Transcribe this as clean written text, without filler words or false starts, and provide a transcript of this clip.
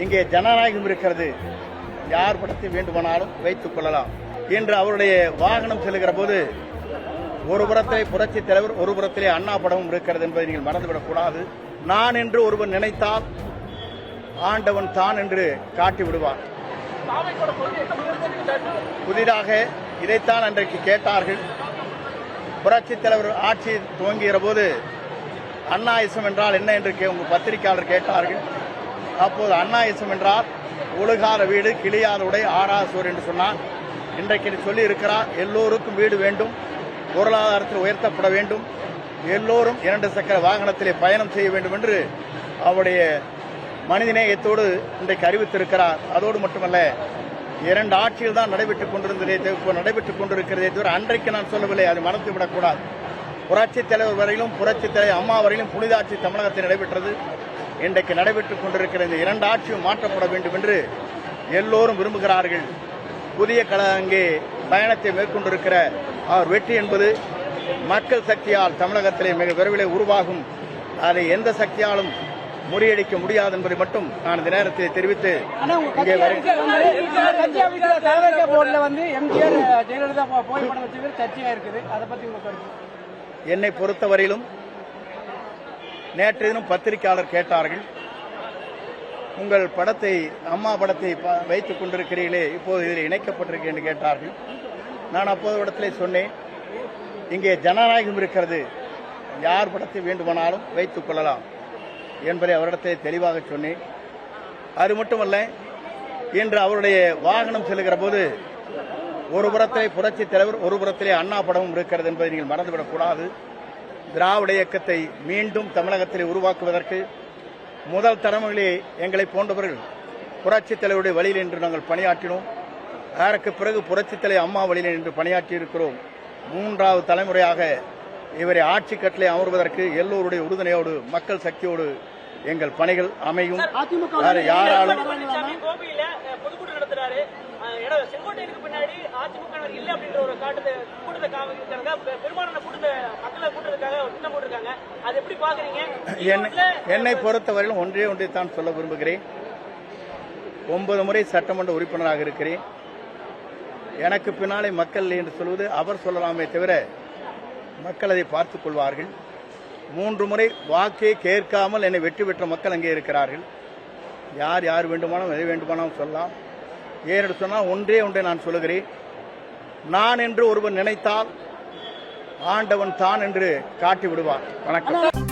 இங்கே ஜனநாயகம் இருக்கிறது, யார் படத்தை வேண்டுமானாலும் வைத்துக் கொள்ளலாம் என்று அவருடைய வாகனம் செல்லுகிற போது ஒரு புறத்திலே புரட்சி தலைவர், ஒரு புறத்திலே அண்ணா படமும் இருக்கிறது என்பதை நீங்கள் மறந்துவிடக் கூடாது. நான் என்று ஒருவன் நினைத்தால் ஆண்டவன் தான் என்று காட்டி விடுவார். புதிதாக இதைத்தான் அன்றைக்கு கேட்டார்கள். புரட்சி தலைவர் ஆட்சி துவங்குகிற போது அண்ணாயிசம் என்றால் என்ன என்று உங்கள் பத்திரிகையாளர் கேட்டார்கள். அப்போது அண்ணாயிசம் என்றால் ஒழுகாத வீடு, கிளியாத உடை, ஆறாத சோறு என்று சொன்னார். இன்றைக்கு சொல்லி இருக்கிறார், எல்லோருக்கும் வீடு வேண்டும், பொருளாதாரத்தில் உயர்த்தப்பட வேண்டும், எல்லோரும் 2 சக்கர வாகனத்திலே பயணம் செய்ய வேண்டும் என்று அவருடைய மனிதநேயத்தோடு இன்றைக்கு அறிவித்திருக்கிறார். அதோடு மட்டுமல்ல, 2 ஆட்சிகள் தான் நடைபெற்றுக் கொண்டிருக்கிறதே தவிர அன்றைக்கு நான் சொல்லவில்லை, அதை மறந்துவிடக்கூடாது. புரட்சித் தலைவர் வரையிலும், புரட்சித் தலைவர் அம்மா வரையிலும் புனித ஆட்சி தமிழகத்தில் நடைபெற்றது. இன்றைக்கு நடைபெற்றுக் கொண்டிருக்கிற இந்த 2 ஆட்சியும் மாற்றப்பட வேண்டும் என்று எல்லோரும் விரும்புகிறார்கள். புதிய அங்கே பயணத்தை மேற்கொண்டிருக்கிற அவர் வெற்றி என்பது மக்கள் சக்தியால் தமிழகத்திலே மிக விரைவில் உருவாகும். அதை எந்த சக்தியாலும் முறியடிக்க முடியாது என்பதை மட்டும் நான் இந்த நேரத்தில் தெரிவித்து என்னை பொறுத்தவரையிலும் நேற்று தினம் பத்திரிகையாளர் கேட்டார்கள், உங்கள் படத்தை, அம்மா படத்தை வைத்துக் கொண்டிருக்கிறீர்களே, இப்போது இதில் இணைக்கப்பட்டிருக்கு என்று கேட்டார்கள். நான் அப்போது இடத்திலே சொன்னேன், இங்கே ஜனநாயகம் இருக்கிறது, யார் படத்தை வேண்டுமானாலும் வைத்துக் கொள்ளலாம் என்பதை அவரிடத்தை தெளிவாக சொன்னேன். அது மட்டுமல்ல, இன்று அவருடைய வாகனம் செல்லுகிற போது ஒரு புறத்திலே புரட்சி தலைவர், ஒரு புறத்திலே அண்ணா படமும் இருக்கிறது என்பதை நீங்கள் மறந்துவிடக் கூடாது. திராவிட இயக்கத்தை மீண்டும் தமிழகத்திலே உருவாக்குவதற்கு முதல் தலைமுறையிலே எங்களை போன்றவர்கள் புரட்சி தலைவருடைய வழியில் என்று நாங்கள் பணியாற்றினோம். அதற்கு பிறகு புரட்சி தலைவர் அம்மா வழியில் என்று பணியாற்றி இருக்கிறோம். 3வது தலைமுறையாக இவரை ஆட்சி கட்டளை அமர்வதற்கு எல்லோருடைய உறுதுணையோடு, மக்கள் சக்தியோடு எங்கள் பணிகள் அமையும். யாராலும் என்னை பொறுத்தவரையிலும் ஒன்றை தான் சொல்ல விரும்புகிறேன். 9 முறை சட்டமன்ற உறுப்பினராக இருக்கிறேன். எனக்கு பின்னாலே மக்கள் இல்லை என்று சொல்வது அவர் சொல்லலாமே தவிர மக்கள் அதை பார்த்துக் கொள்வார்கள். 3 முறை வாக்கே கேட்காமல் என்னை வெற்றி பெற்ற மக்கள் அங்கே இருக்கிறார்கள். யார் வேண்டுமானாலும் எதை வேண்டுமானாலும் சொல்லலாம். ஏனென்று சொன்னால் ஒன்றை நான் சொல்லுகிறேன், நான் என்று ஒருவன் நினைத்தால் ஆண்டவன் தான் என்று காட்டி விடுவார். வணக்கம்.